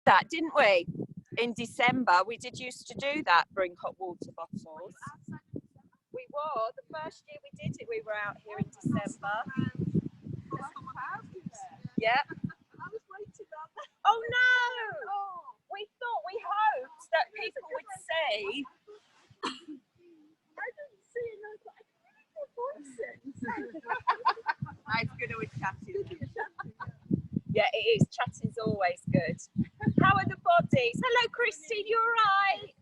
that, didn't we? In December, we did used to do that, bring hot water bottles. We were, the first year we did it, we were out here in December. Yeah. Oh no! We thought, we hoped that people would see. I didn't see it, I thought, I can hear voices. It's good with chatting. Yeah, it is. Chatting's always good. How are the bodies? Hello, Christine, you alright?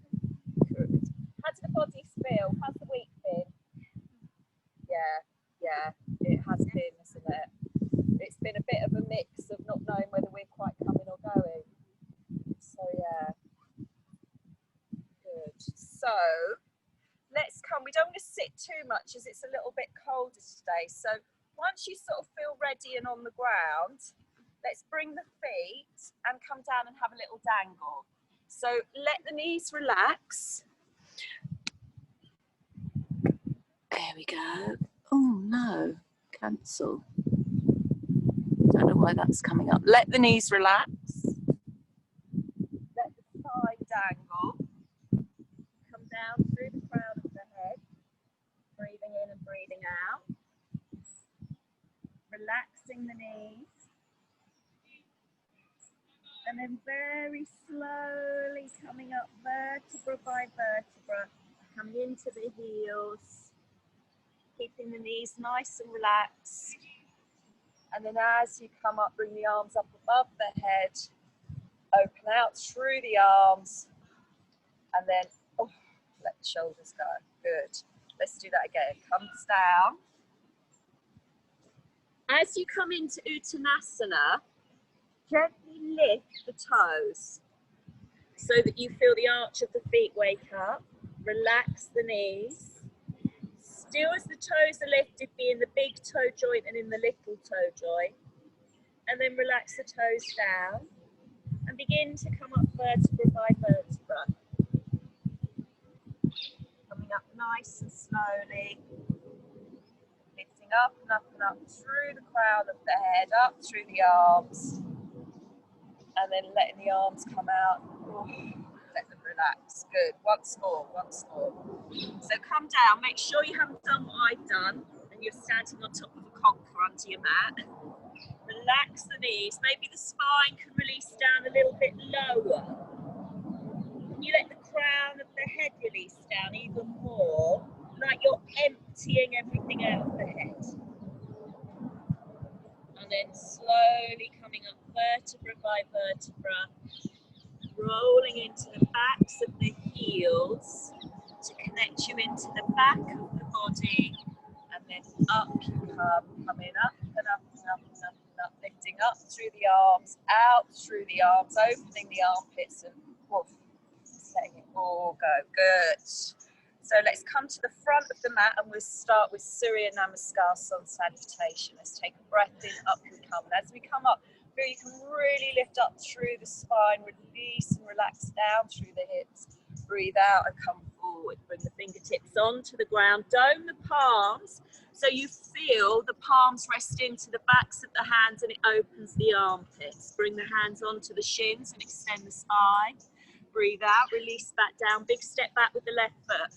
Good. How do the bodies feel? How's the week been? Yeah, it has been, isn't it? It's been a bit of a mix of not knowing whether we're quite coming or going. So, yeah. Good. So, let's come. We don't want to sit too much as it's a little bit colder today. So, once you sort of feel ready and on the ground, let's bring the feet and come down and have a little dangle. So let the knees relax. There we go. Oh no, cancel. Don't know why that's coming up. Let the knees relax. Let the spine dangle. Come down through the crown of the head. Breathing in and breathing out. Relaxing the knees. And then very slowly coming up vertebra by vertebra, coming into the heels, keeping the knees nice and relaxed. And then as you come up, bring the arms up above the head, open out through the arms, and then let the shoulders go. Good. Let's do that again. Comes down. As you come into Uttanasana, gently lift the toes so that you feel the arch of the feet wake up. Relax the knees. Still as the toes are lifted, be in the big toe joint and in the little toe joint. And then relax the toes down and begin to come up vertebra by vertebra. Coming up nice and slowly. Lifting up and up and up through the crown of the head, up through the arms. And then letting the arms come out. Let them relax. Good. Once more, once more. So come down. Make sure you haven't done what I've done and you're standing on top of a conker under your mat. Relax the knees. Maybe the spine can release down a little bit lower. Can you let the crown of the head release down even more? Like you're emptying everything out of the head. And then slowly coming up vertebra by vertebra, rolling into the backs of the heels to connect you into the back of the body, and then up you come, coming up and up and up and up and up, lifting up through the arms, out through the arms, opening the armpits and woof, just letting it all go. Good. So let's come to the front of the mat and we'll start with Surya Namaskar Sun Salutation. Let's take a breath in, up we come. And as we come up, feel you can really lift up through the spine, release and relax down through the hips. Breathe out and come forward. Bring the fingertips onto the ground. Dome the palms so you feel the palms rest into the backs of the hands and it opens the armpits. Bring the hands onto the shins and extend the spine. Breathe out, release back down. Big step back with the left foot.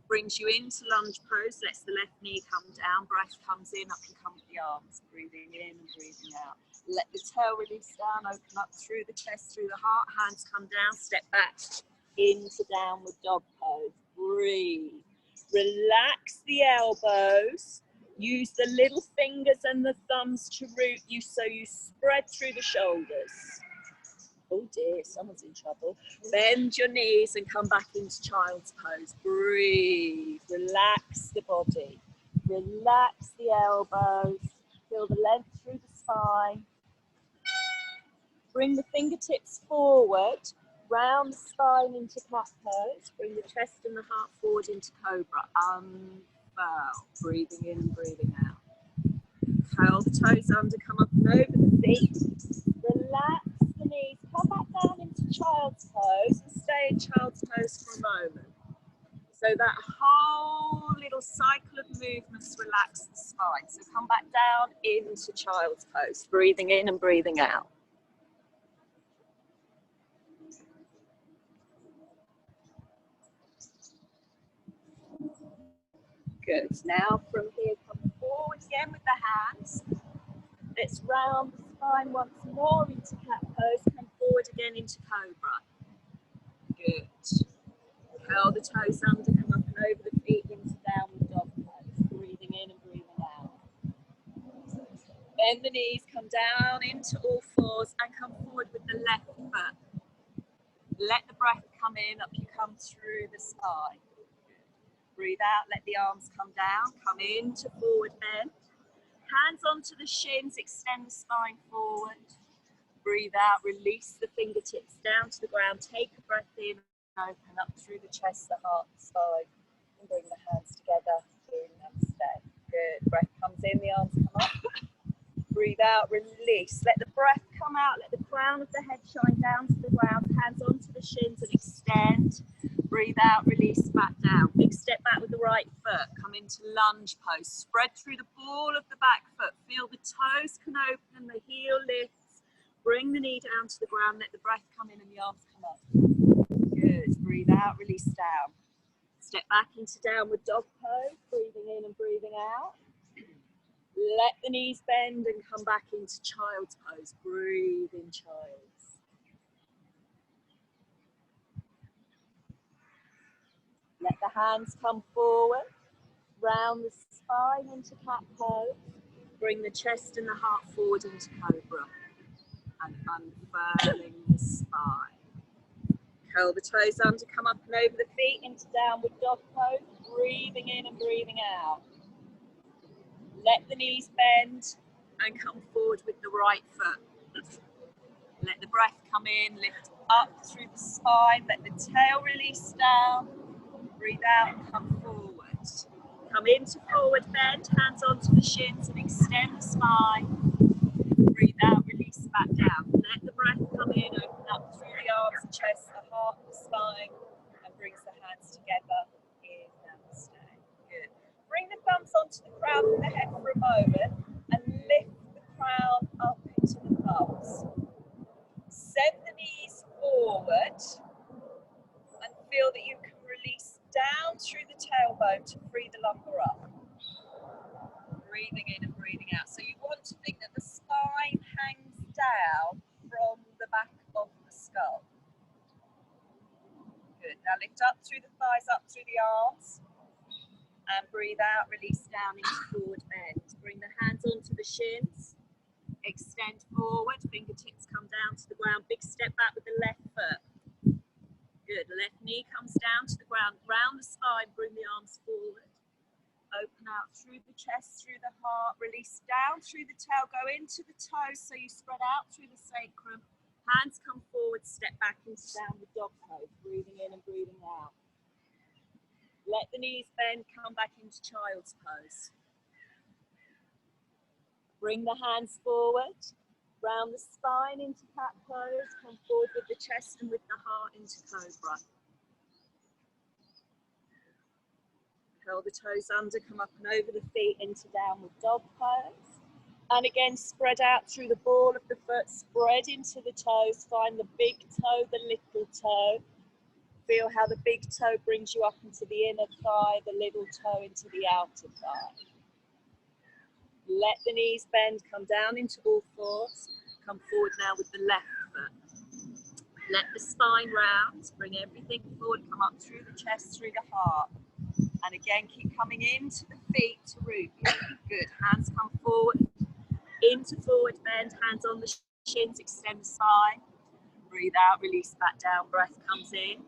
Brings you into lunge pose. Lets the left knee come down. Breath comes in, up you come with the arms. Breathing in and breathing out. Let the tail release down, open up through the chest, through the heart. Hands come down, step back into downward dog pose. Breathe. Relax the elbows. Use the little fingers and the thumbs to root you so you spread through the shoulders. Oh dear, someone's in trouble. Bend your knees and come back into child's pose. Breathe. Relax the body. Relax the elbows. Feel the length through the spine. Bring the fingertips forward. Round the spine into cat pose. Bring the chest and the heart forward into cobra. Unfurl. Breathing in and breathing out. Curl the toes under, come up and over the feet. Relax the knees. Come back down into child's pose and stay in child's pose for a moment. So that whole little cycle of movements relax the spine. So come back down into child's pose. Breathing in and breathing out. Good. Now from here, come forward again with the hands. Let's round the spine once more into cat pose. Come forward again into cobra. Good. Curl the toes under, come up and over the feet into downward dog pose. Breathing in and breathing out. Bend the knees, come down into all fours and come forward with the left foot. Let the breath come in, up you come through the spine. Breathe out, let the arms come down, come into forward bend. Hands onto the shins, extend the spine forward. Breathe out, release the fingertips down to the ground. Take a breath in, open up through the chest, the heart, the spine. And bring the hands together in namaste. Good, breath comes in, the arms come up. Breathe out, release. Let the breath come out, let the crown of the head shine down to the ground. Hands onto the shins and extend. Breathe out, release, back down. Big step back with the right foot. Come into lunge pose. Spread through the ball of the back foot. Feel the toes can open, the heel lifts. Bring the knee down to the ground. Let the breath come in and the arms come up. Good. Breathe out, release down. Step back into downward dog pose. Breathing in and breathing out. Let the knees bend and come back into child's pose. Breathe in child's. Let the hands come forward. Round the spine into cat pose. Bring the chest and the heart forward into cobra. And unfurling the spine. Curl the toes under, come up and over the feet into downward dog pose. Breathing in and breathing out. Let the knees bend and come forward with the right foot. Let the breath come in, lift up through the spine, let the tail release down. Breathe out and come forward. Come into forward bend, hands onto the shins and extend the spine. Breathe out, release back down. Let the breath come in, open up through the arms, the chest, the heart, the spine, and brings the hands together in namaste. Good. Bring the thumbs onto the crown of the head for a moment and lift the crown up into the thumbs. Send the knees forward and feel that you can release down through the tailbone to free the lumbar up. Breathing in and breathing out. So you want to think that the spine hangs down from the back of the skull. Good. Now lift up through the thighs, up through the arms. And breathe out, release down into forward bend. Bring the hands onto the shins. Extend forward, fingertips come down to the ground. Big step back with the left foot. Good. Left knee comes down to the ground. Round the spine, bring the arms forward. Open out through the chest, through the heart. Release down through the tail. Go into the toes so you spread out through the sacrum. Hands come forward, step back into downward dog pose. Breathing in and breathing out. Let the knees bend, come back into child's pose. Bring the hands forward. Round the spine into cat pose. Come forward with the chest and with the heart into cobra. Curl the toes under, come up and over the feet into downward dog pose. And again, spread out through the ball of the foot, spread into the toes, find the big toe, the little toe. Feel how the big toe brings you up into the inner thigh, the little toe into the outer thigh. Let the knees bend, come down into all fours. Come forward now with the left foot. Let the spine round, bring everything forward, come up through the chest, through the heart. And again, keep coming into the feet to root. Good. Hands come forward, into forward bend, hands on the shins, extend the spine. Breathe out, release back down, breath comes in.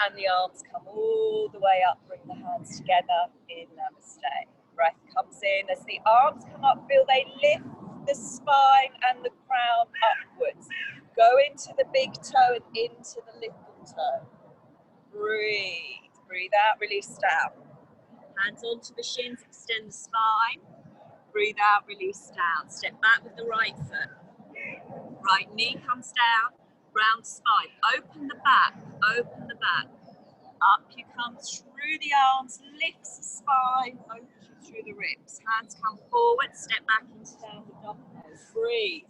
And the arms come all the way up, bring the hands together in namaste. Breath comes in. As the arms come up, feel they lift the spine and the crown upwards. Go into the big toe and into the little toe. Breathe. Breathe out, release down. Hands onto the shins, extend the spine. Breathe out, release down. Step back with the right foot. Right knee comes down, round spine. Open the back, open the back. Up you come through the arms, lifts the spine, opens you through the ribs. Hands come forward, step back into downward dog pose. Breathe.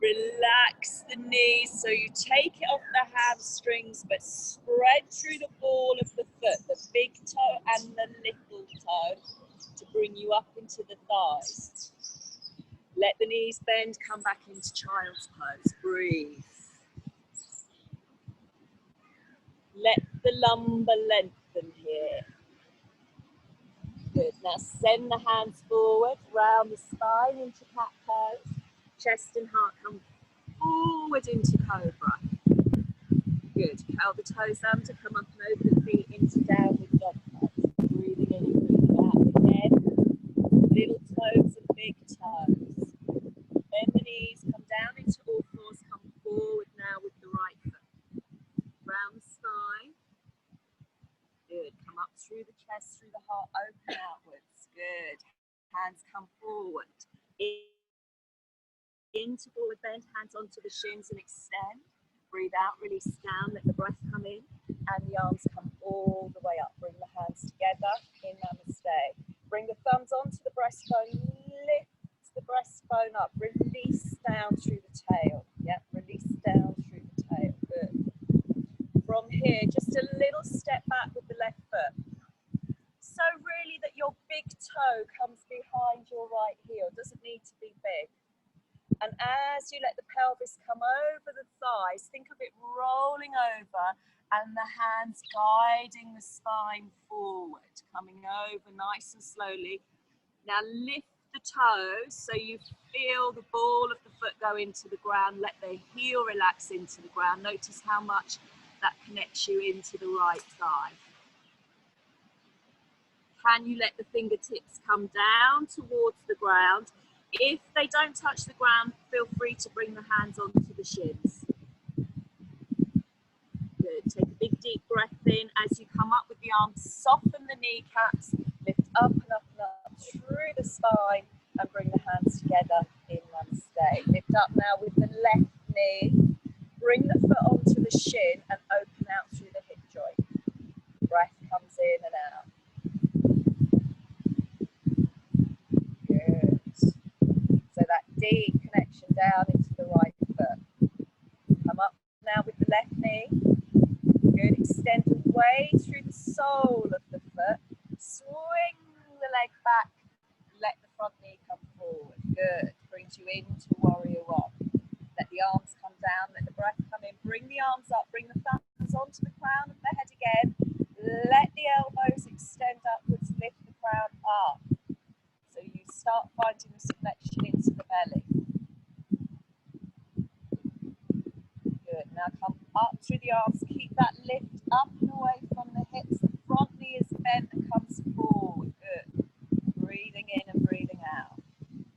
Relax the knees so you take it off the hamstrings, but spread through the ball of the foot, the big toe and the little toe, to bring you up into the thighs. Let the knees bend, come back into child's pose. Breathe. Let the lumbar lengthen here. Good. Now send the hands forward, round the spine into cat pose. Chest and heart come forward into cobra. Good. Curl the toes under, come up and over the feet into downward dog pose. Breathing in and breathing out again. Little toes and big toes. Bend the knees, come down into all fours, come forward now with the right foot. Round the spine. Good. Come up through the chest, through the heart, open outwards. Good. Hands come forward. Into forward bend, hands onto the shins and extend. Breathe out, release down, let the breath come in, and the arms come all the way up. Bring the hands together in namaste. Bring the thumbs onto the breastbone, lift the breastbone up, release down through the tail. Yeah, release down through the tail. Good. From here, just a little step back with the left foot. So really that your big toe comes behind your right heel. Doesn't need to be big. And as you let the pelvis come over the thighs, think of it rolling over and the hands guiding the spine forward, coming over nice and slowly. Now lift the toes so you feel the ball of the foot go into the ground. Let the heel relax into the ground. Notice how much that connects you into the right thigh. Can you let the fingertips come down towards the ground? If they don't touch the ground, feel free to bring the hands onto the shins. Good. Take a big deep breath in. As you come up with the arms, soften the kneecaps, lift up and up and up through the spine and bring the hands together in namaste. Lift up now with the left knee. Bring the foot onto the shin and open out through the hip joint. Breath comes in and out. Good. So that deep connection down into the right foot. Come up now with the left knee. Good. Extend away through the sole of the foot. Swing the leg back. Let the front knee come forward. Good. Brings you into warrior one. Let the arms come down. Let the breath come in. Bring the arms up. Bring the thumbs onto the crown of the head again. Let the elbows extend upwards. Lift the crown up. So you start finding this flexion into the belly. Good. Now come up through the arms. Keep that lift up and away from the hips. The front knee is bent and comes forward. Good. Breathing in and breathing out.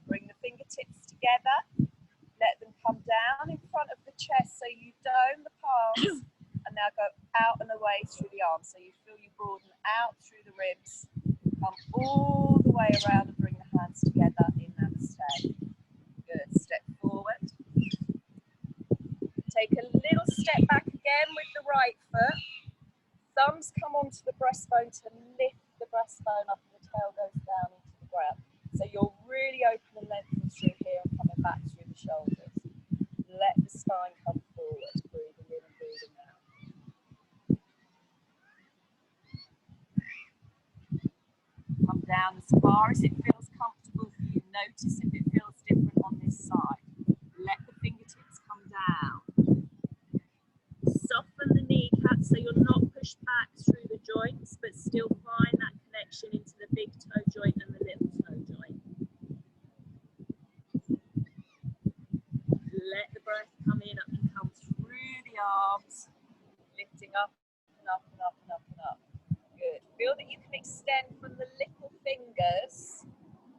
Bring the fingertips together. Let them come down in front of the chest so you dome the palms. And now go out and away through the arms. So you feel you broaden out through the ribs. Come all the way around and bring the hands together in namaste. Good. Step forward. Take a little step back again with the right foot. Thumbs come onto the breastbone to lift the breastbone up and the tail goes down into the ground. So you're really open and lengthened through here and coming back through the shoulders. Let the spine come forward, breathing in and breathing out. Come down as far as it feels comfortable for you. Notice if it feels different on this side. Let the fingertips come down. Soften the kneecaps so you're not pushed back through the joints, but still find that connection into the big toe joint and the little toe joint. Let the breath come in and come through the arms, lifting up and up and up and up and up. Good. Feel that you can extend from the little fingers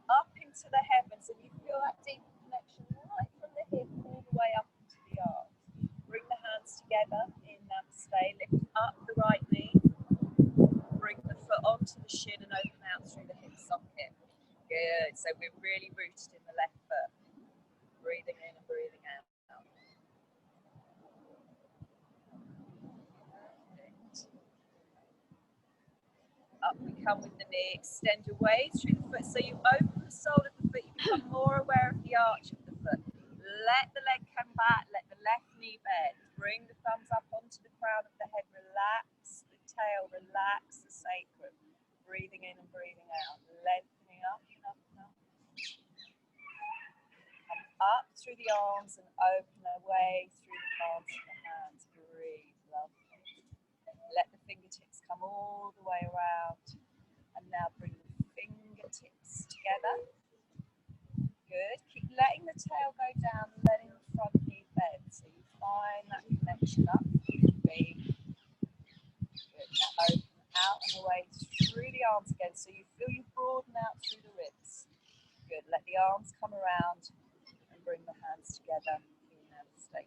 up into the heavens, and you feel that deep connection right from the hip all the way up into the arms. Bring the hands together in namaste. Lift up the right knee. Bring the foot onto the shin and open out through the hip socket. Good. So we're really rooted in the left foot. Breathing in and breathing out. Perfect. Up we come with the knee. Extend your way through the foot. So you open the sole of the foot. You become more aware of the arch of the foot. Let the leg come back. Let the left knee bend. Bring the thumbs up onto the crown of the head. Relax the tail, relax the sacrum. Breathing in and breathing out, lengthening up and up and up. Come up through the arms and open away through the palms of the hands. Breathe, lovely. Let the fingertips come all the way around. And now bring the fingertips together. Good. Keep letting the tail go down, letting the front knee bend. So you find that connection up through the feet. Good. Now open out and away through the arms again, so you feel you broaden out through the ribs. Good. Let the arms come around and bring the hands together. Stay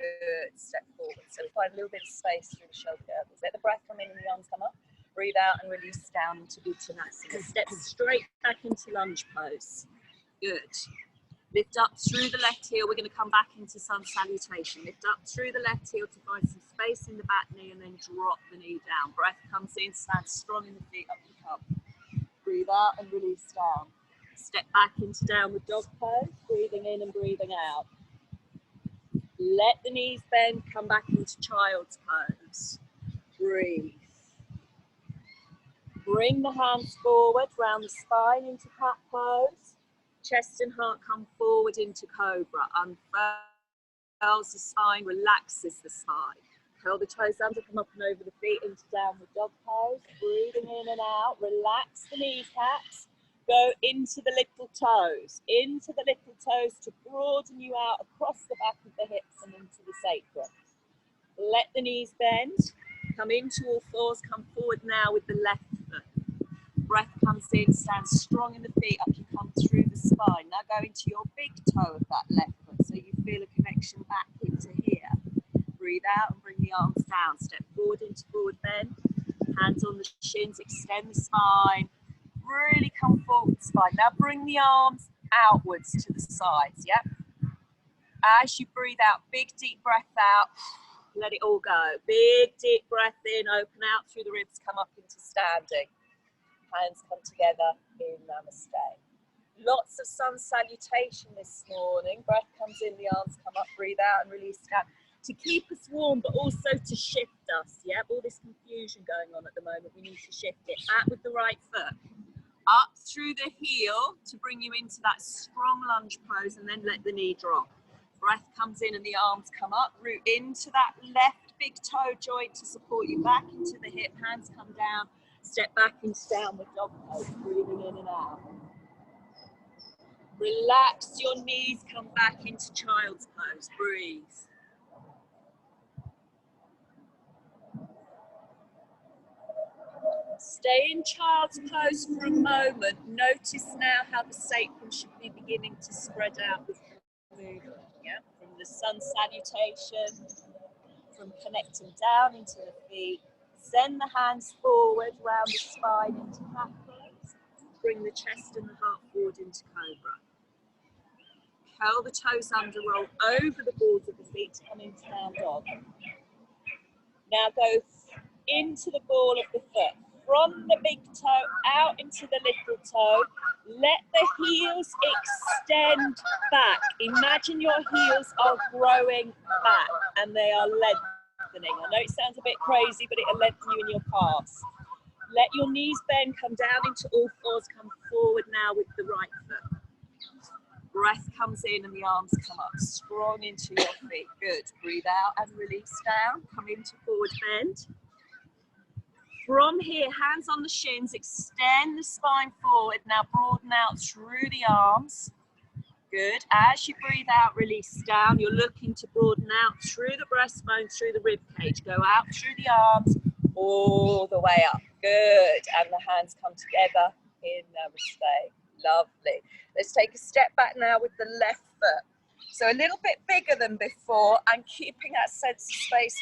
good. Step forward. So we find a little bit of space through the shoulder girdles. Let the breath come in and the arms come up. Breathe out and release down into Uttanasana. Step straight back into lunge pose. Good. Lift up through the left heel. We're going to come back into sun salutation. Lift up through the left heel to find some space in the back knee and then drop the knee down. Breath comes in, stand strong in the feet, up you come. Breathe out and release down. Step back into downward dog pose, breathing in and breathing out. Let the knees bend, come back into child's pose. Breathe. Bring the hands forward, round the spine into cat pose. Chest and heart come forward into cobra. Unfurls the spine, relaxes the spine. Curl the toes under, come up and over the feet into downward dog pose. Breathing in and out, relax the kneecaps. Go into the little toes to broaden you out across the back of the hips and into the sacrum. Let the knees bend. Come into all fours, come forward now with the left foot. Breath comes in, stand strong in the feet, up you come through the spine. Now go into your big toe of that left foot so you feel a connection back into here. Breathe out and bring the arms down. Step forward into forward bend. Hands on the shins, extend the spine. Really come forward spine. Now bring the arms outwards to the sides, yeah? As you breathe out, big deep breath out. Let it all go. Big deep breath in, open out through the ribs, come up into standing. Hands come together in namaste. Lots of sun salutation this morning. Breath comes in, the arms come up, breathe out and release down. To keep us warm, but also to shift us. Yeah, all this confusion going on at the moment, we need to shift it. Out with the right foot. Up through the heel to bring you into that strong lunge pose and then let the knee drop. Breath comes in and the arms come up. Root into that left big toe joint to support you back into the hip. Hands come down. Step back into downward dog pose, breathing in and out. Relax your knees, come back into child's pose, breathe. Stay in child's pose for a moment. Notice now how the sacrum should be beginning to spread out with the movement, yeah? From the sun salutation, from connecting down into the feet. Send the hands forward, round the spine into cat pose. Bring the chest and the heart forward into cobra. Curl the toes under, roll over the balls of the feet to come into down dog. Now go into the ball of the foot. From the big toe out into the little toe. Let the heels extend back. Imagine your heels are growing back and they are lengthening. I know it sounds a bit crazy, but it'll lengthen you in your calves. Let your knees bend, come down into all fours, come forward now with the right foot. Breath comes in and the arms come up, strong into your feet. Good. Breathe out and release down. Come into forward bend. From here, hands on the shins, extend the spine forward. Now broaden out through the arms. Good. As you breathe out, release down. You're looking to broaden out through the breastbone, through the rib cage. Go out through the arms, all the way up. Good. And the hands come together in namaste. Lovely. Let's take a step back now with the left foot. So a little bit bigger than before and keeping that sense of space.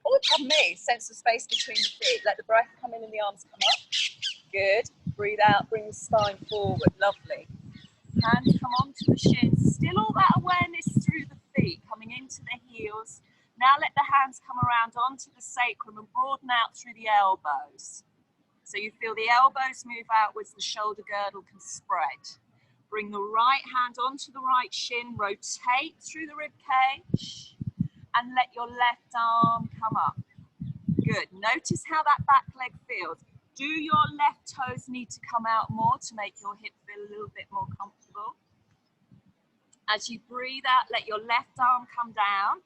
Oh, pardon me, sense of space between the feet. Let the breath come in and the arms come up. Good. Breathe out, bring the spine forward. Lovely. Hands come onto the shins. Still all that awareness through the feet, coming into the heels. Now let the hands come around onto the sacrum and broaden out through the elbows. So you feel the elbows move outwards, the shoulder girdle can spread. Bring the right hand onto the right shin, rotate through the rib cage, and let your left arm come up. Good. Notice how that back leg feels. Do your left toes need to come out more to make your hip feel a little bit more comfortable? As you breathe out, let your left arm come down.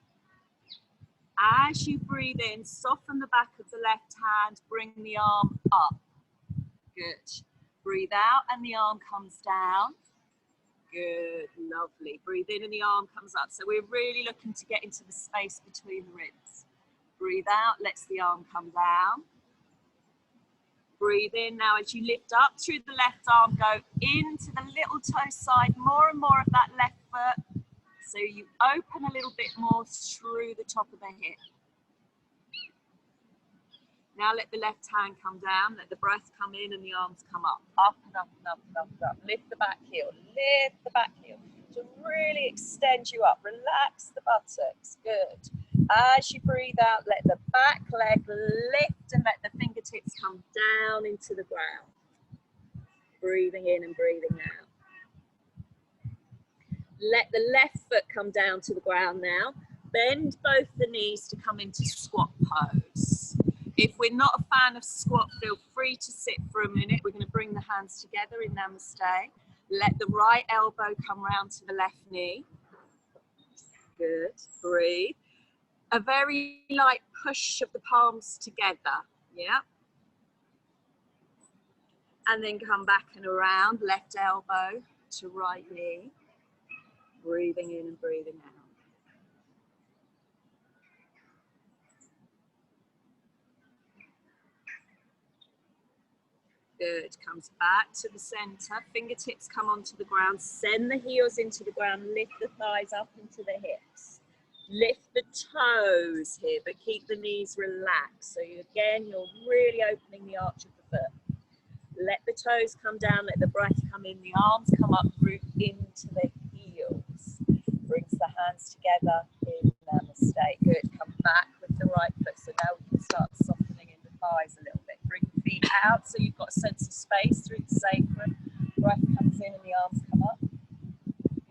As you breathe in, soften the back of the left hand, bring the arm up. Good. Breathe out and the arm comes down. Good, lovely. Breathe in and the arm comes up. So we're really looking to get into the space between the ribs. Breathe out, lets the arm come down. Breathe in. Now as you lift up through the left arm, go into the little toe side, more and more of that left foot. So you open a little bit more through the top of the hip. Now let the left hand come down, let the breath come in and the arms come up. Up and up and up and up and up. Lift the back heel, lift the back heel. To really extend you up, relax the buttocks, good. As you breathe out, let the back leg lift and let the fingertips come down into the ground. Breathing in and breathing out. Let the left foot come down to the ground now. Bend both the knees to come into squat pose. If we're not a fan of squat, feel free to sit for a minute. We're going to bring the hands together in Namaste. Let the right elbow come round to the left knee. Good, breathe. A very light push of the palms together, yeah. And then come back and around, left elbow to right knee. Breathing in and breathing out. Good, comes back to the center, fingertips come onto the ground, send the heels into the ground, lift the thighs up into the hips. Lift the toes here, but keep the knees relaxed. So again, you're really opening the arch of the foot. Let the toes come down, let the breath come in, the arms come up, root into the heels. Brings the hands together in Namaste. Good, come back with the right foot. So now we can start softening in the thighs a little bit. Bring the feet out so you've got a sense of space through the sacrum. Breath comes in and the arms come up.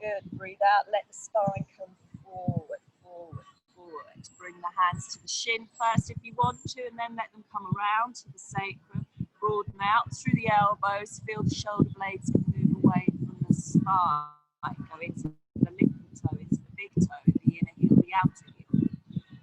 Good, breathe out, let the spine come forward, forward, forward. Bring the hands to the shin first if you want to, and then let them come around to the sacrum. Broaden out through the elbows, feel the shoulder blades move away from the spine. Go into the little toe, into the big toe, the inner heel, the outer heel.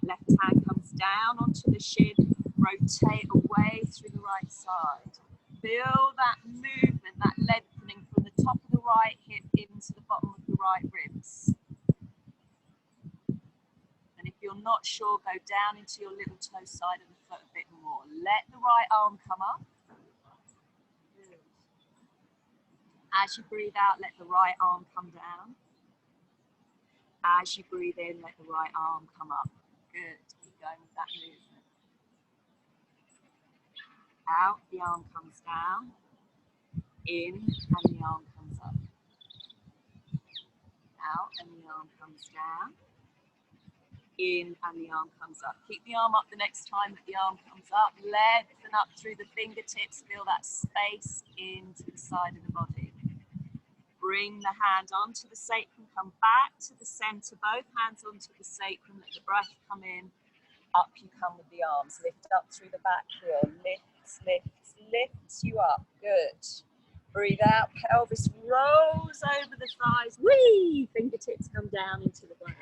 Left hand comes down onto the shin, rotate away through the right side. Feel that movement, that lengthening from the top of the right hip into the bottom of the right ribs. And if you're not sure, go down into your little toe side of the foot a bit more. Let the right arm come up. Good. As you breathe out, let the right arm come down. As you breathe in, let the right arm come up. Good. Keep going with that movement. Out, the arm comes down. In, and the arm comes up. Out, and the arm comes down. In, and the arm comes up. Keep the arm up the next time that the arm comes up. Lengthen up through the fingertips. Feel that space into the side of the body. Bring the hand onto the sacrum. Come back to the center. Both hands onto the sacrum. Let the breath come in. Up you come with the arms. Lift up through the back heel. Lifts, lifts, lifts you up. Good. Breathe out. Pelvis rolls over the thighs. Whee! Fingertips come down into the ground.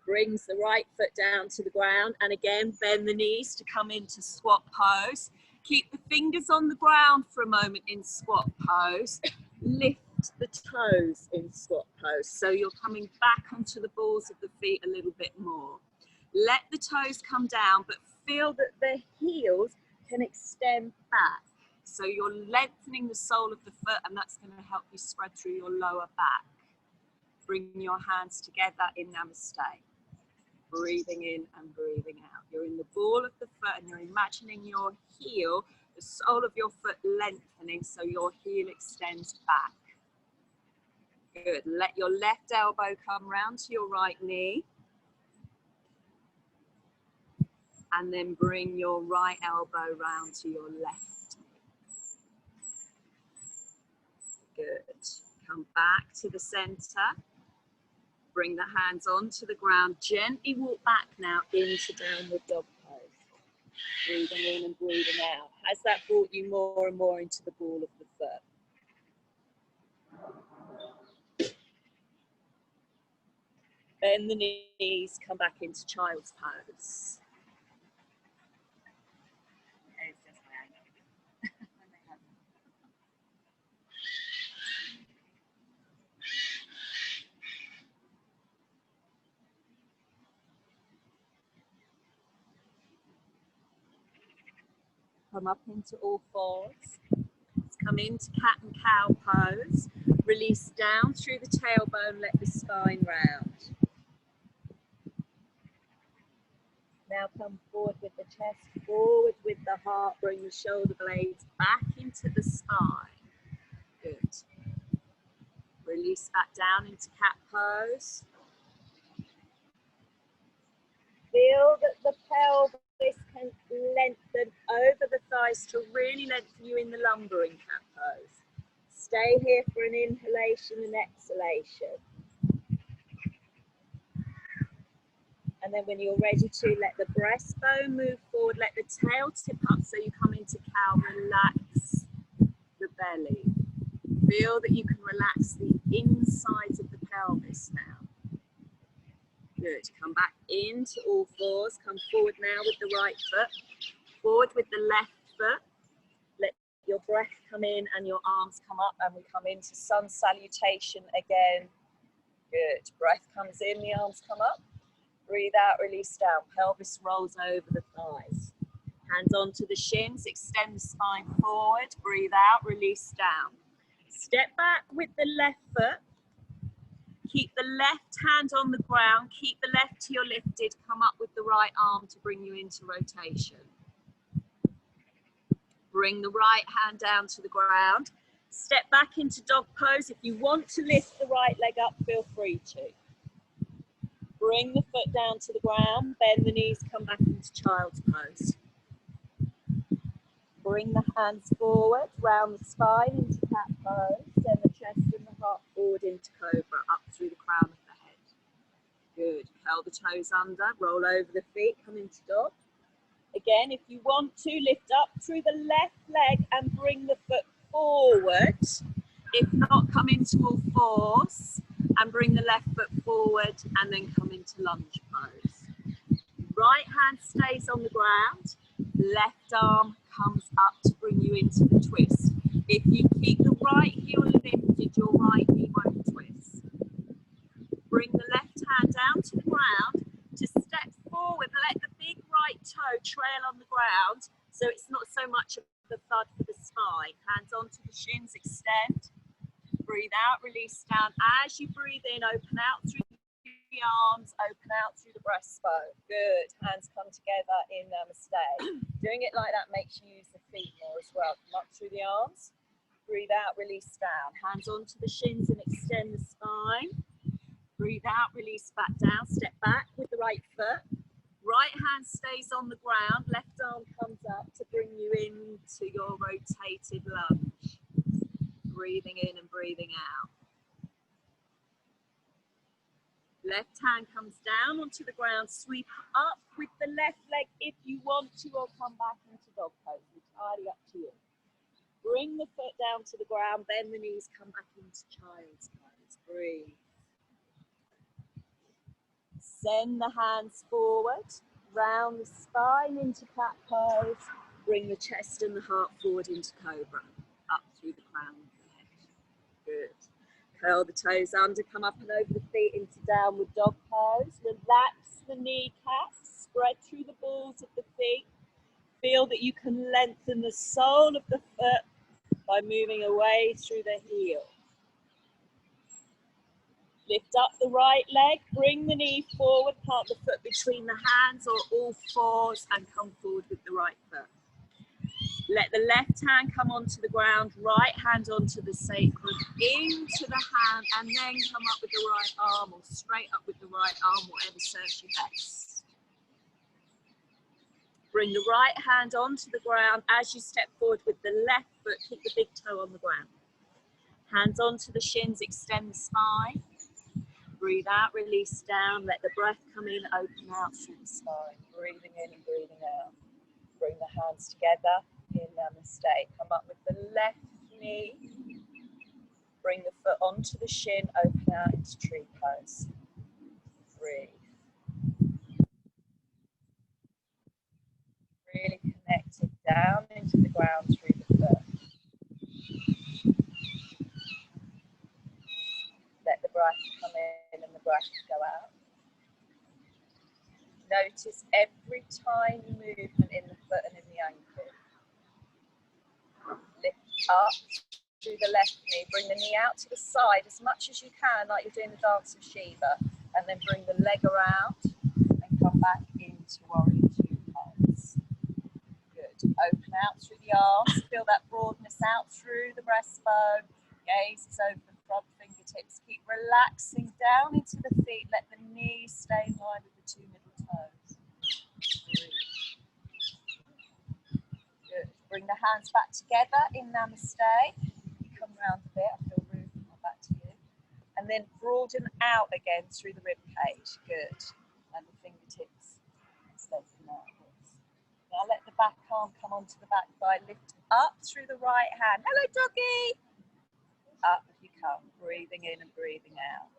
Brings the right foot down to the ground. And again, bend the knees to come into squat pose. Keep the fingers on the ground for a moment in squat pose. Lift the toes in squat pose. So you're coming back onto the balls of the feet a little bit more. Let the toes come down, but feel that the heels can extend back. So you're lengthening the sole of the foot, and that's going to help you spread through your lower back. Bring your hands together in Namaste. Breathing in and breathing out. You're in the ball of the foot and you're imagining your heel, the sole of your foot lengthening so your heel extends back. Good. Let your left elbow come round to your right knee. And then bring your right elbow round to your left knee. Good. Come back to the center. Bring the hands onto the ground. Gently walk back now into downward dog pose. Breathing in and breathing out. Has that brought you more and more into the ball of the foot? Bend the knees, come back into child's pose. Come up into all fours. Let's come into cat and cow pose. Release down through the tailbone, let the spine round. Now come forward with the chest, forward with the heart, bring the shoulder blades back into the spine. Good. Release back down into cat pose. Feel that the pelvis can lengthen over the thighs to really lengthen you in the lumbering cat pose. Stay here for an inhalation and exhalation. And then when you're ready to, let the breastbone move forward, let the tail tip up so you come into cow, relax the belly. Feel that you can relax the insides of the pelvis now. Good, come back into all fours, come forward now with the right foot, forward with the left foot. Let your breath come in and your arms come up, and we come into sun salutation again. Good, breath comes in, the arms come up. Breathe out, release down. Pelvis rolls over the thighs. Hands onto the shins, extend the spine forward. Breathe out, release down. Step back with the left foot. Keep the left hand on the ground. Keep the left heel lifted. Come up with the right arm to bring you into rotation. Bring the right hand down to the ground. Step back into dog pose. If you want to lift the right leg up, feel free to. Bring the foot down to the ground, bend the knees, come back into child's pose. Bring the hands forward, round the spine into cat pose, send the chest and the heart forward into cobra, up through the crown of the head. Good, curl the toes under, roll over the feet, come into dog. Again, if you want to, lift up through the left leg and bring the foot forward. If not, come into all fours. And bring the left foot forward and then come into lunge pose. Right hand stays on the ground, left arm comes up to bring you into the twist. If you keep the right heel lifted, your right knee won't twist. Bring the left hand down to the ground to step forward, let the big right toe trail on the ground so it's not so much of the thud for the spine. Hands onto the shins, extend. Breathe out, release down. As you breathe in, open out through the arms, open out through the breastbone. Good. Hands come together in namaste. Doing it like that makes you use the feet more as well. Come up through the arms. Breathe out, release down. Hands onto the shins and extend the spine. Breathe out, release back down. Step back with the right foot. Right hand stays on the ground. Left arm comes up to bring you into your rotated lunge. Breathing in and breathing out. Left hand comes down onto the ground, sweep up with the left leg if you want to, or come back into dog pose. Entirely up to you. Bring the foot down to the ground, bend the knees, come back into child's pose. Breathe. Send the hands forward, round the spine into cat pose. Bring the chest and the heart forward into cobra, up through the crown. Good. Curl the toes under, come up and over the feet into downward dog pose. Relax the kneecaps, spread through the balls of the feet. Feel that you can lengthen the sole of the foot by moving away through the heel. Lift up the right leg, bring the knee forward, plant the foot between the hands or all fours and come forward with the right foot. Let the left hand come onto the ground, right hand onto the sacrum, into the hand, and then come up with the right arm or straight up with the right arm, whatever serves you best. Bring the right hand onto the ground as you step forward with the left foot, keep the big toe on the ground. Hands onto the shins, extend the spine. breathe out, release down, let the breath come in, open out through the spine, breathing in and breathing out. Bring the hands together in Namaste. Come up with the left knee. Bring the foot onto the shin, open out into tree pose. Breathe. Really connect it down into the ground through the foot. Let the breath come in and the breath go out. Notice every tiny movement in the foot and in the ankle. Lift up through the left knee, bring the knee out to the side as much as you can, like you're doing the dance of Shiva, and then bring the leg around and come back into warrior two pose. Good. Open out through the arms, feel that broadness out through the breastbone, gaze is open, front fingertips, keep relaxing down into the feet, let the knees stay in line with the two middle toes. Breathe. Good. Bring the hands back together in Namaste. You come round a bit, I feel room, come back to you. And then broaden out again through the rib cage. Good. And the fingertips sloping outwards. Now let the back arm come onto the back thigh. Lift up through the right hand. Hello, doggy. Up you come, breathing in and breathing out.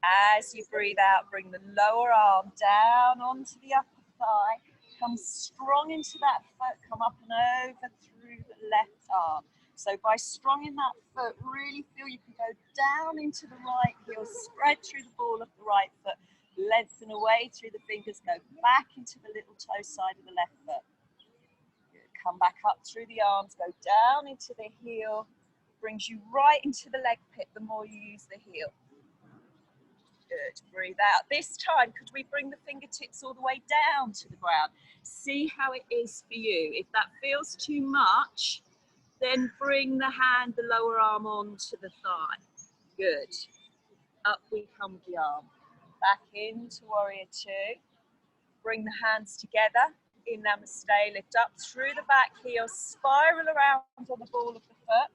As you breathe out, bring the lower arm down onto the upper thigh. Come strong into that foot, come up and over through the left arm. So by strong in that foot, really feel you can go down into the right heel, spread through the ball of the right foot, lengthen away through the fingers, go back into the little toe side of the left foot. Good. Come back up through the arms, go down into the heel, brings you right into the leg pit the more you use the heel. Good, breathe out. This time, could we bring the fingertips all the way down to the ground? See how it is for you. If that feels too much, then bring the hand, the lower arm onto the thigh. Good. Up we come with the arm. Back into warrior two. Bring the hands together in Namaste. Lift up through the back heel, spiral around on the ball of the foot.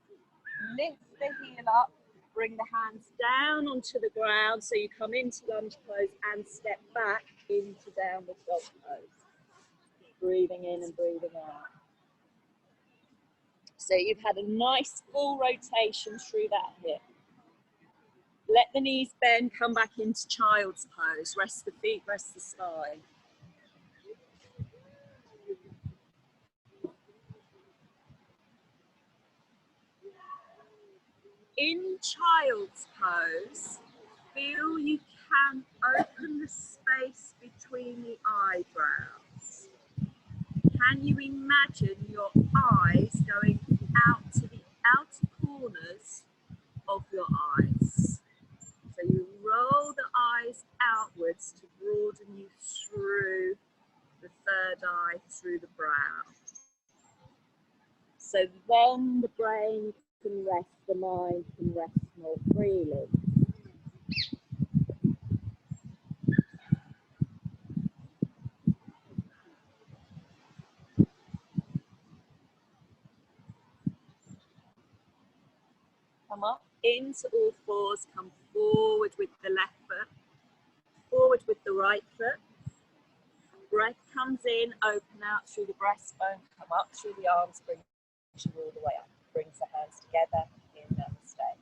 Lift the heel up. Bring the hands down onto the ground so you come into lunge pose and step back into downward dog pose. Breathing in and breathing out. So you've had a nice full rotation through that hip. Let the knees bend, come back into child's pose. Rest the feet, rest the spine. In child's pose, feel you can open the space between the eyebrows. Can you imagine your eyes going out to the outer corners of your eyes? So you roll the eyes outwards to broaden you through the third eye, through the brow. So then the brain can rest, the mind can rest more freely. Come up into all fours, come forward with the left foot, forward with the right foot. Breath comes in, open out through the breastbone, come up through the arms, bring you all the way up. Brings the hands together in Namaste.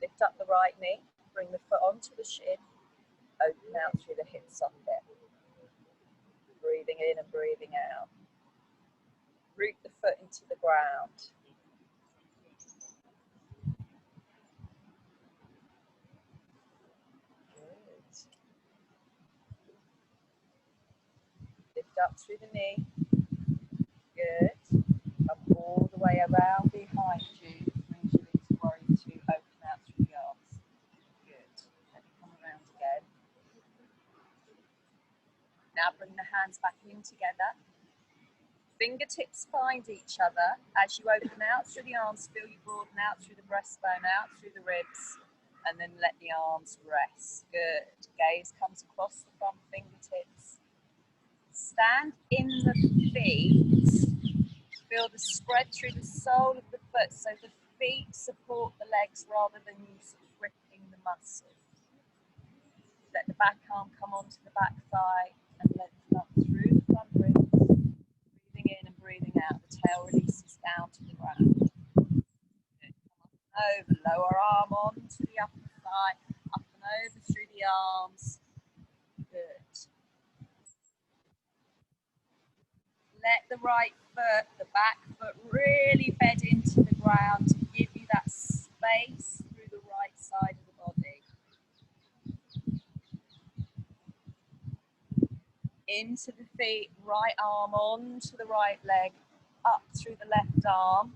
Lift up the right knee, bring the foot onto the shin, open out through the hip socket. Breathing in and breathing out. Root the foot into the ground. Good. Lift up through the knee. Good. Come all the way around behind you. Brings you into warrior two. Open out through the arms. Good. Let me come around again. Now bring the hands back in together. Fingertips find each other. As you open out through the arms, feel you broaden out through the breastbone, out through the ribs, and then let the arms rest. Good. Gaze comes across the front fingertips. Stand in the feet. Feel the spread through the sole of the foot, so the feet support the legs rather than you sort of gripping the muscle. Let the back arm come onto the back thigh and lift up through the front ribs. Breathing in and breathing out. The tail releases down to the ground. Good. Come up and over. Lower arm onto the upper thigh. Up and over through the arms. Good. Let the right foot, the back foot, really bed into the ground to give you that space through the right side of the body. Into the feet, right arm onto the right leg, up through the left arm.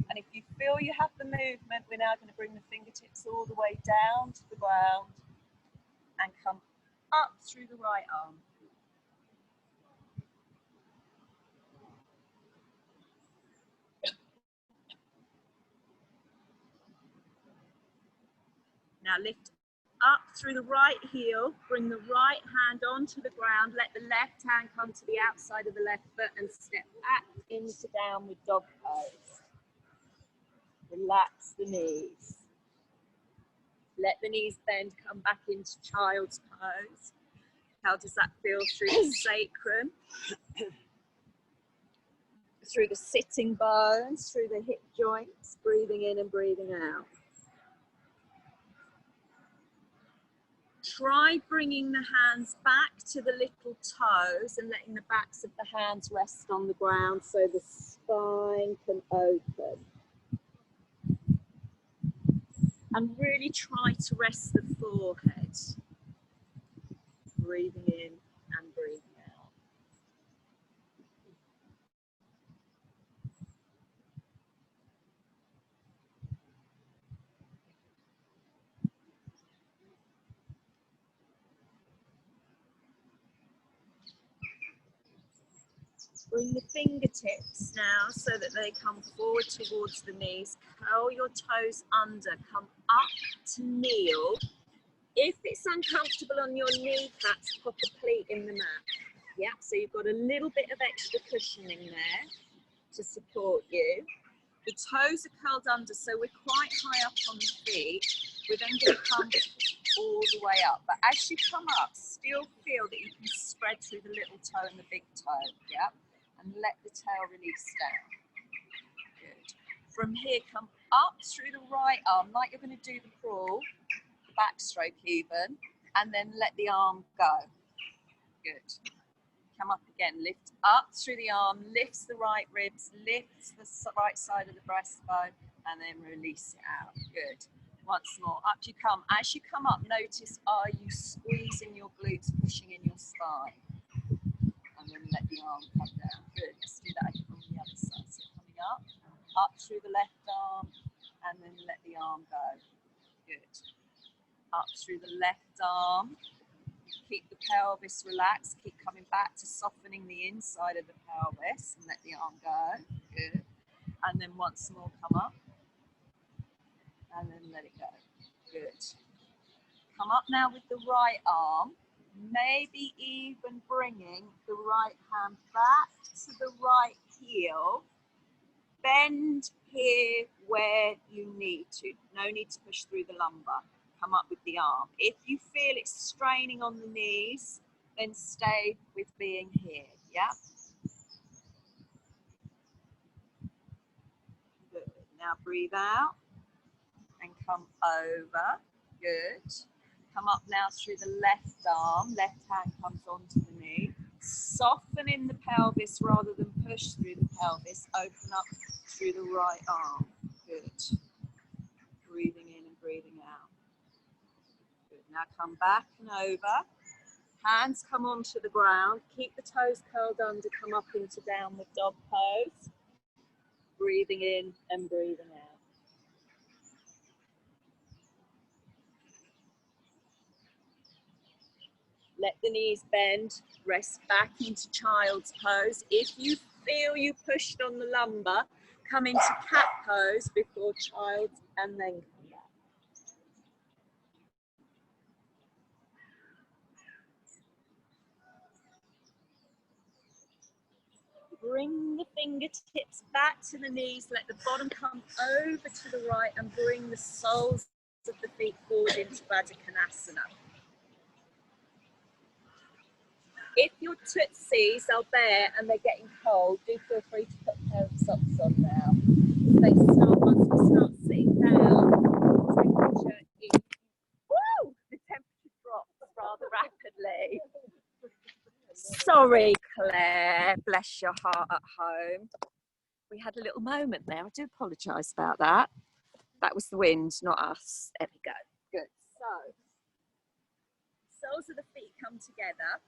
And if you feel you have the movement, we're now going to bring the fingertips all the way down to the ground and come up through the right arm. Now lift up through the right heel, bring the right hand onto the ground, let the left hand come to the outside of the left foot and step back into downward dog pose. Relax the knees. Let the knees bend, come back into child's pose. How does that feel through the sacrum? Through the sitting bones, through the hip joints, breathing in and breathing out. Try bringing the hands back to the little toes and letting the backs of the hands rest on the ground so the spine can open. And really try to rest the forehead. Breathing in and breathing out. Bring the fingertips now so that they come forward towards the knees. Curl your toes under, come up to kneel. If it's uncomfortable on your kneecaps, pop a pleat in the mat. Yeah, so you've got a little bit of extra cushioning there to support you. The toes are curled under, so we're quite high up on the feet. We're then going to come all the way up. But as you come up, still feel that you can spread through the little toe and the big toe. Yeah, and let the tail release down. Good. From here, come up through the right arm, like you're going to do the crawl, the backstroke even, and then let the arm go. Good. Come up again, lift up through the arm, lifts the right ribs, lifts the right side of the breastbone, and then release it out. Good. Once more, up you come. As you come up, notice, are you squeezing your glutes, pushing in your spine? And then let the arm come down. Good. Let's do that on the other side. So coming up through the left arm, and then let the arm go. Good. Up through the left arm. Keep the pelvis relaxed. Keep coming back to softening the inside of the pelvis, and let the arm go. Good. And then once more, come up, and then let it go. Good. Come up now with the right arm. Maybe even bringing the right hand back to the right heel. Bend here where you need to. No need to push through the lumbar. Come up with the arm. If you feel it's straining on the knees, then stay with being here. Yeah? Good. Now breathe out and come over. Good. Come up now through the left arm. Left hand comes onto the knee. Soften in the pelvis rather than push through the pelvis. Open up through the right arm. Good. Breathing in and breathing out. Good. Now come back and over. Hands come onto the ground. Keep the toes curled under. Come up into downward dog pose. Breathing in and breathing out. Let the knees bend, rest back into child's pose. If you feel you pushed on the lumbar, come into cat pose before child's and then come back. Bring the fingertips back to the knees, let the bottom come over to the right and bring the soles of the feet forward into Baddha Konasana. If your tootsies are bare and they're getting cold, do feel free to put a pair of socks on now. Once we start sitting down, the temperature drops rather rapidly. Sorry, Claire, bless your heart at home. We had a little moment there. I do apologise about that. That was the wind, not us. There we go. Good. So, soles of the feet come together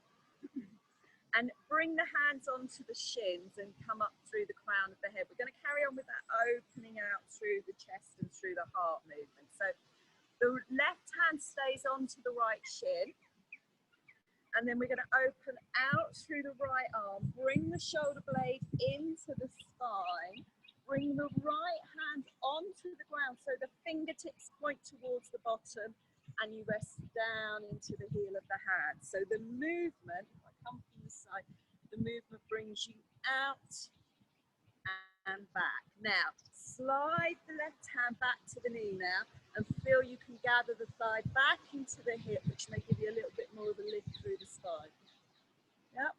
and bring the hands onto the shins and come up through the crown of the head. We're going to carry on with that opening out through the chest and through the heart movement. So, the left hand stays onto the right shin. And then we're going to open out through the right arm, bring the shoulder blade into the spine, bring the right hand onto the ground so the fingertips point towards the bottom and you rest down into the heel of the hand. So the movement, if I come from the side, the movement brings you out and back. Now, slide the left hand back to the knee now and feel you can gather the thigh back into the hip, which may give you a little bit more of a lift through the spine. Yep.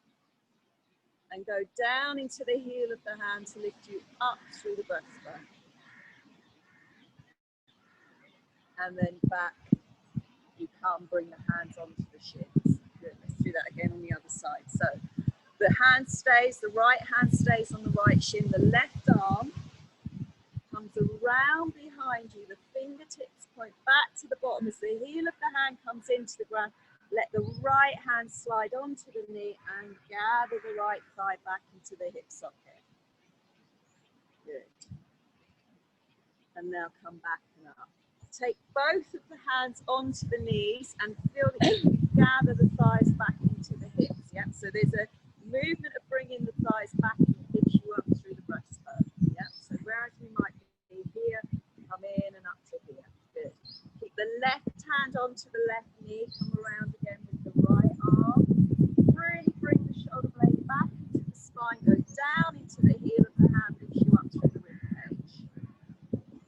And go down into the heel of the hand to lift you up through the breastbone. And then back, you come, bring the hands onto the shins. Good, let's do that again on the other side. So, the hand stays, the right hand stays on the right shin, the left arm comes around behind you, the fingertips point back to the bottom as the heel of the hand comes into the ground. Let the right hand slide onto the knee and gather the right thigh back into the hip socket. Good. And now come back and up. Take both of the hands onto the knees and feel that you can gather the thighs back into the hips. Yeah? So there's a movement of bringing the thighs back and lifts you up through the breastbone. Yeah? So whereas we might be here, come in and up to here. Good. Keep the left hand onto the left knee, come around again with the right arm. Really bring the shoulder blade back into the spine, go down into the heel of the hand, lifts you up through the rib cage.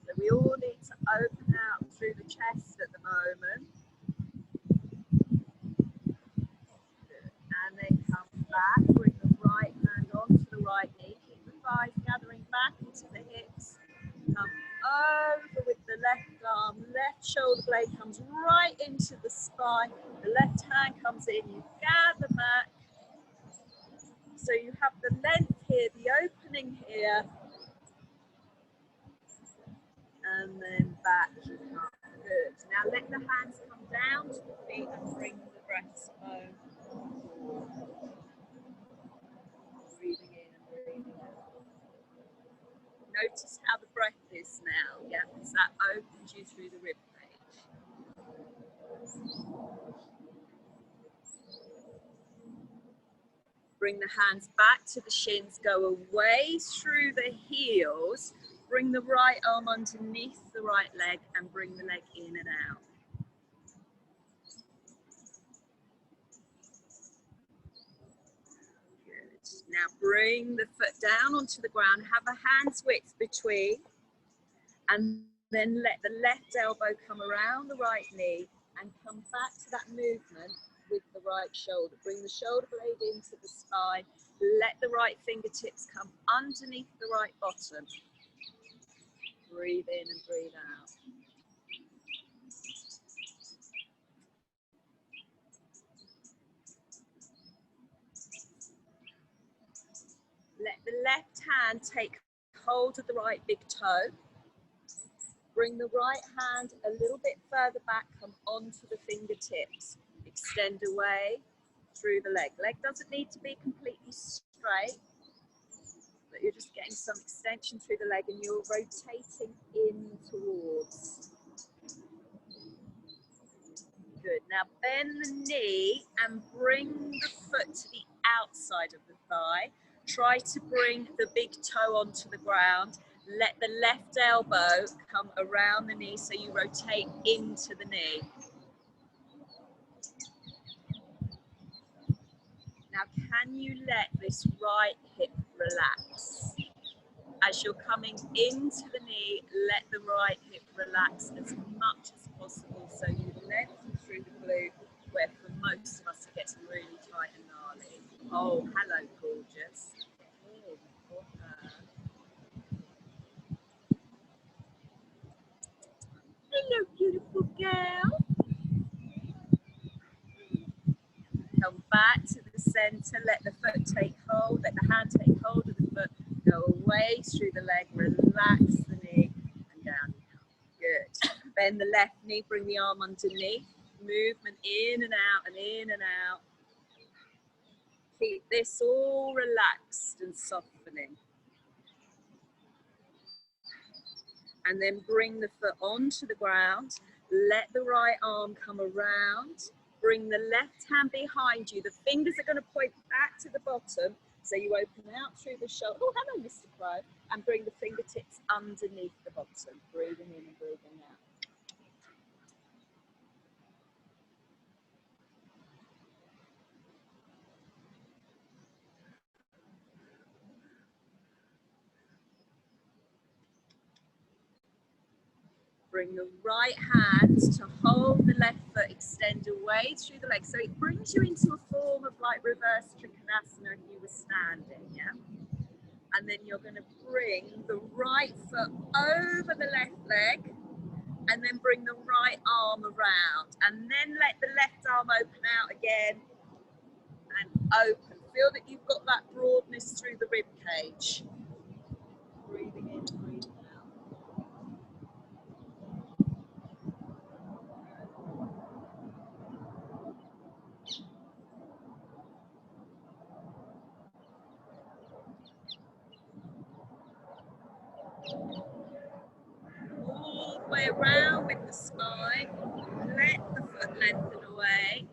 So we all need to open out through the chest at the moment. Good. And then come back, bring the right hand onto the right knee, keep the thighs gathering back into the hips. Come over with the left arm, left shoulder blade comes right into the spine, the left hand comes in, you gather back. So you have the length here, the opening here, and then back you come. Good. Now let the hands come down to the feet and bring the breastbone forward. Breathing in and breathing out. Notice how the breath is now, yeah, because that opens you through the rib cage. Bring the hands back to the shins, go away through the heels, bring the right arm underneath the right leg and bring the leg in and out. Now bring the foot down onto the ground, have a hand's width between, and then let the left elbow come around the right knee and come back to that movement with the right shoulder. Bring the shoulder blade into the spine, let the right fingertips come underneath the right bottom. Breathe in and breathe out. Let the left hand take hold of the right big toe. Bring the right hand a little bit further back, come onto the fingertips. Extend away through the leg. Leg doesn't need to be completely straight, but you're just getting some extension through the leg and you're rotating in towards. Good. Now bend the knee and bring the foot to the outside of the thigh. Try to bring the big toe onto the ground. Let the left elbow come around the knee so you rotate into the knee. Now can you let this right hip relax. As you're coming into the knee, let the right hip relax as much as possible so you lengthen through the glute, where for most of us it gets really tight and gnarly. Oh, hello, gorgeous. Oh, for her. Hello, beautiful girl. Come back to the center, let the foot take hold, let the hand take hold of the foot, go away through the leg, relax the knee, and down you come. Good. Bend the left knee, bring the arm underneath, movement in and out and in and out. Keep this all relaxed and softening. And then bring the foot onto the ground, let the right arm come around. Bring the left hand behind you. The fingers are going to point back to the bottom. So you open out through the shoulder. Oh, hello, Mr. Crow. And bring the fingertips underneath the bottom. Breathing in and breathing out. Bring the right hand to hold the left foot, extend away through the leg. So it brings you into a form of like reverse trikonasana if you were standing, yeah? And then you're going to bring the right foot over the left leg and then bring the right arm around and then let the left arm open out again and open. Feel that you've got that broadness through the rib cage. Breathing in, breathing out. All the way around with the spine. Let the foot lengthen away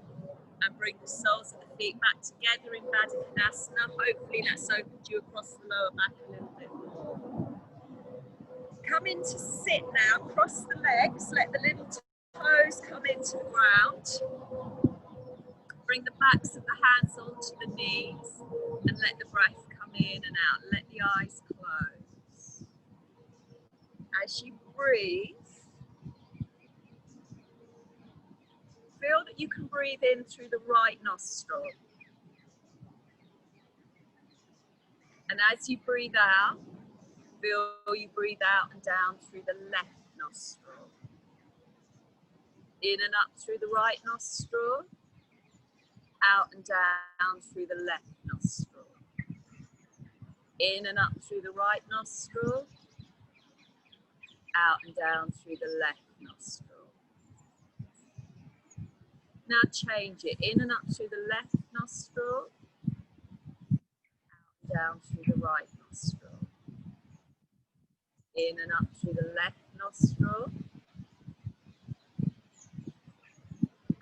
and bring the soles of the feet back together in Baddha. Hopefully that's opened you across the lower back a little bit more. Come in to sit now, cross the legs, let the little toes come into the ground. Bring the backs of the hands onto the knees and let the breath come in and out. Let the eyes close. As you breathe, feel that you can breathe in through the right nostril. And as you breathe out, feel you breathe out and down through the left nostril. In and up through the right nostril. Out and down through the left nostril. In and up through the right nostril. Out and down through the left nostril. Now change it. In and up through the left nostril. Out and down through the right nostril. In and up through the left nostril.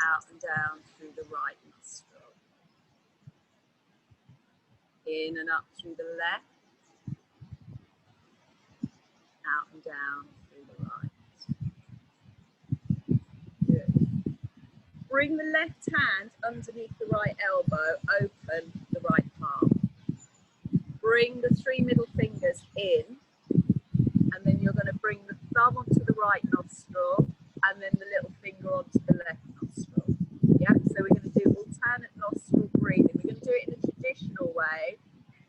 Out and down through the right nostril. In and up through the left. Out and down through the right. Good. Bring the left hand underneath the right elbow, open the right palm. Bring the three middle fingers in, and then you're going to bring the thumb onto the right nostril, and then the little finger onto the left nostril. Yeah, so we're going to do alternate nostril breathing. We're going to do it in a traditional way.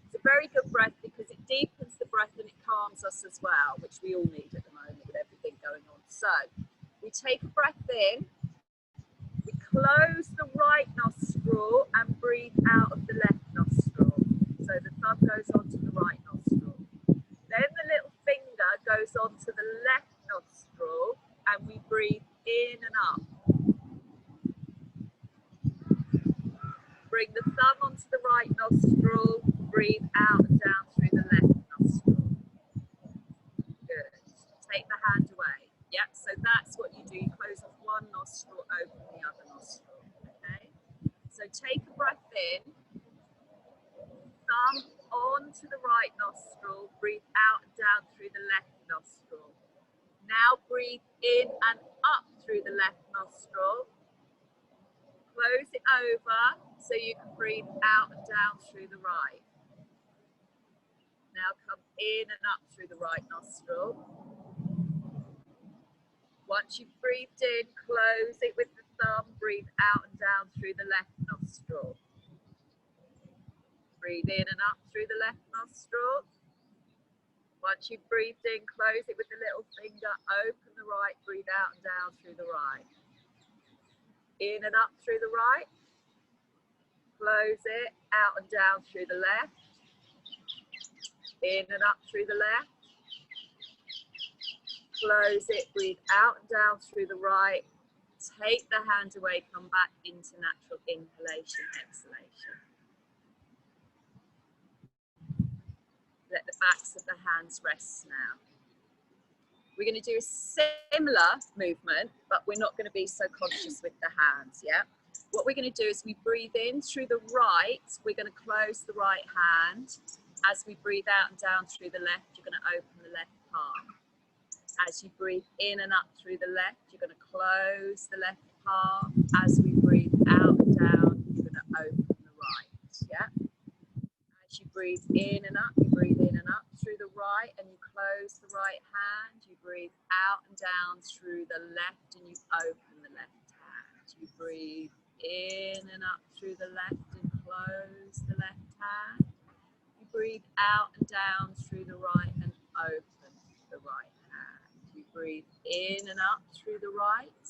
It's a very good breath because it deepens the breath and it calms us as well, which we all need at the moment with everything going on. So we take a breath in, we close the right nostril and breathe out of the left nostril. So the thumb goes onto the right nostril. Then the little finger goes onto the left nostril and we breathe in and up. Bring the thumb onto the right nostril, breathe out and down through the left nostril. Good. Take the hand away. Yep, so that's what you do. You close off one nostril, open the other nostril. Okay? So take a breath in, thumb onto the right nostril, breathe out and down through the left nostril. Now breathe in and up through the left nostril. Close it over so you can breathe out and down through the right. Now come in and up through the right nostril. Once you've breathed in, close it with the thumb, breathe out and down through the left nostril. Breathe in and up through the left nostril. Once you've breathed in, close it with the little finger, open the right, breathe out and down through the right. In and up through the right. Close it, out and down through the left. In and up through the left. Close it, breathe out and down through the right. Take the hand away, come back into natural inhalation, exhalation. Let the backs of the hands rest now. We're going to do a similar movement, but we're not going to be so conscious with the hands, yeah? What we're going to do is we breathe in through the right, we're going to close the right hand. As we breathe out and down through the left, you're going to open the left palm. As you breathe in and up through the left, you're going to close the left palm. As we breathe out and down, you're going to open the right, yeah? As you breathe in and up, you breathe in and up through the right and you close the right hand. You breathe out and down through the left and you open the left hand. You breathe in and up through the left and close the left hand. You breathe out and down through the right and open the right hand. You breathe in and up through the right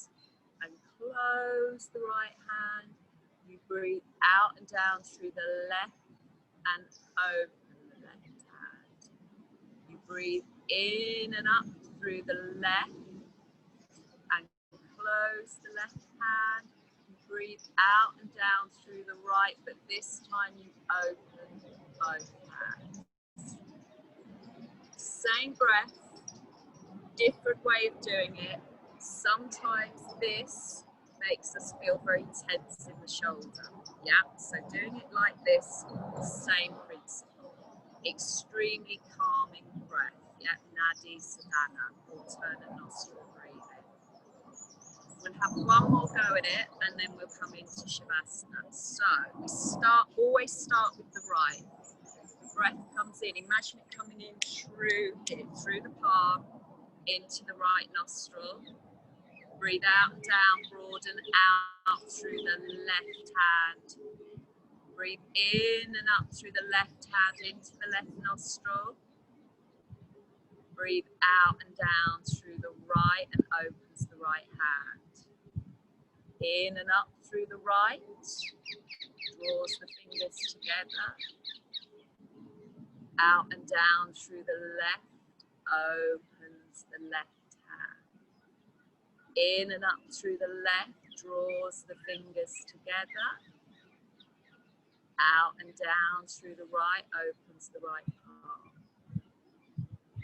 and close the right hand. You breathe out and down through the left and open the left hand. You breathe in and up through the left and close the left hand. You breathe out and down through the right, but this time you open both hands. Same breath, different way of doing it. Sometimes this makes us feel very tense in the shoulder. Yeah, so doing it like this, same principle. Extremely calming breath. Yeah, Nadi Sadhana, alternate nostril breathing. We'll have one more go at it and then we'll come into Shavasana. So we always start with the right. The breath comes in, imagine it coming in through here, through the palm, into the right nostril. Breathe out and down, broaden out through the left hand. Breathe in and up through the left hand into the left nostril. Breathe out and down through the right and opens the right hand. In and up through the right, draws the fingers together. Out and down through the left, opens the left hand. In and up through the left, draws the fingers together. Out and down through the right, opens the right palm.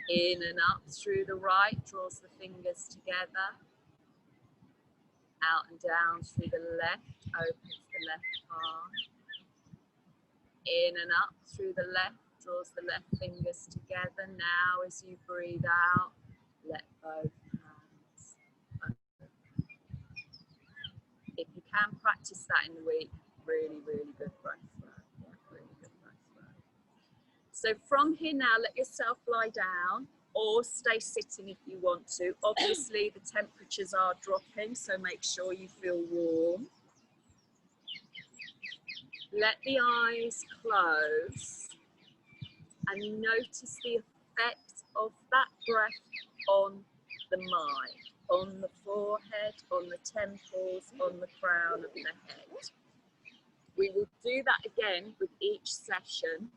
In and up through the right, draws the fingers together. Out and down through the left, opens the left palm. In and up through the left, draws the left fingers together. Now as you breathe out, let both hands open. If you can practice that in the week, really, really good breath work. Yeah, really good breath work. So from here now, let yourself lie down or stay sitting if you want to. Obviously, the temperatures are dropping, so make sure you feel warm. Let the eyes close and notice the effect of that breath on the mind, on the forehead, on the temples, on the crown of the head. We will do that again with each session.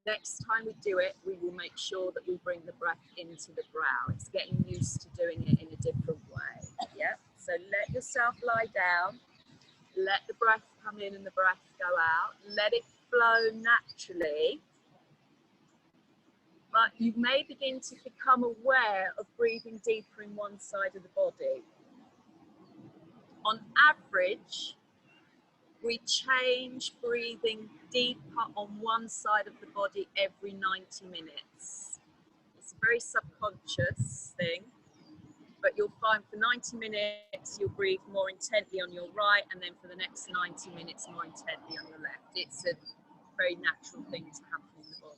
Next time we do it, we will make sure that we bring the breath into the brow. It's getting used to doing it in a different way. Yeah. So let yourself lie down. Let the breath come in and the breath go out. Let it flow naturally. But you may begin to become aware of breathing deeper in one side of the body. On average, we change breathing deeper on one side of the body every 90 minutes. It's a very subconscious thing, but you'll find for 90 minutes, you'll breathe more intently on your right, and then for the next 90 minutes, more intently on your left. It's a very natural thing to happen in the body.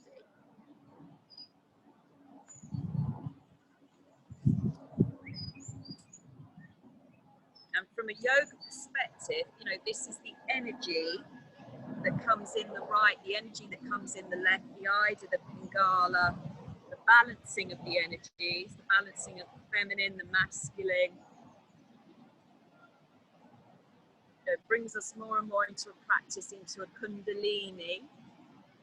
And from a yoga perspective, you know, this is the energy that comes in the right, the energy that comes in the left, the Ida, the Pingala, the balancing of the energies, the balancing of the feminine, the masculine. It brings us more and more into a practice, into a Kundalini.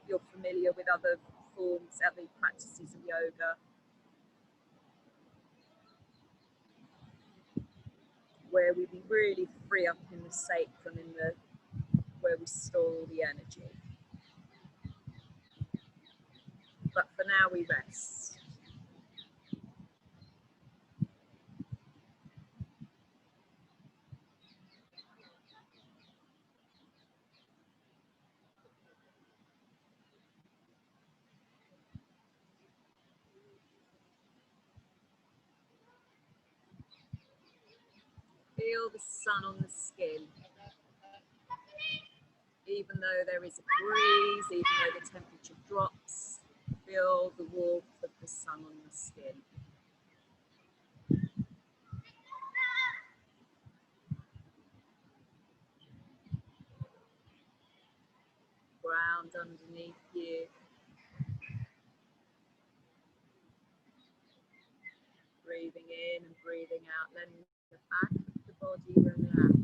You're familiar with other forms, other practices of yoga, where we really free up in the sacrum, in the where we store all the energy. But for now, we rest. Feel the sun on the skin. Even though there is a breeze, even though the temperature drops, feel the warmth of the sun on the skin. Ground underneath you. Breathing in and breathing out, letting the back of the body relax.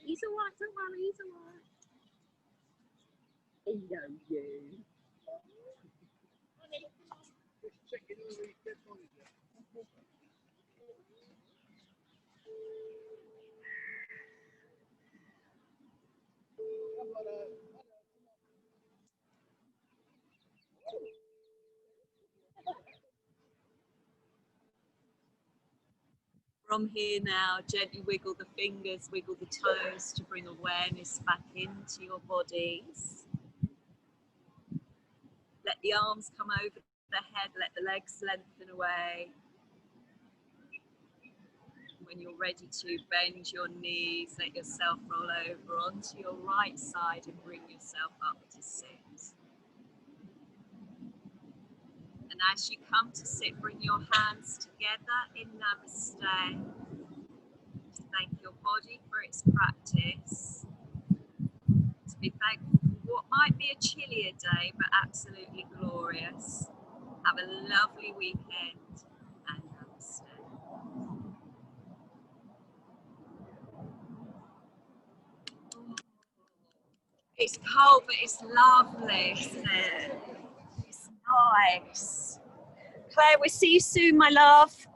He's alright, don't worry, he's alright. He knows you. From here now, gently wiggle the fingers, wiggle the toes to bring awareness back into your bodies. Let the arms come over the head, let the legs lengthen away. When you're ready to, bend your knees, let yourself roll over onto your right side and bring yourself up to sit. And as you come to sit, bring your hands together in Namaste. Thank your body for its practice. To be thankful for what might be a chillier day, but absolutely glorious. Have a lovely weekend and Namaste. It's cold, but it's lovely, isn't it? It's nice. Claire, we'll see you soon, my love.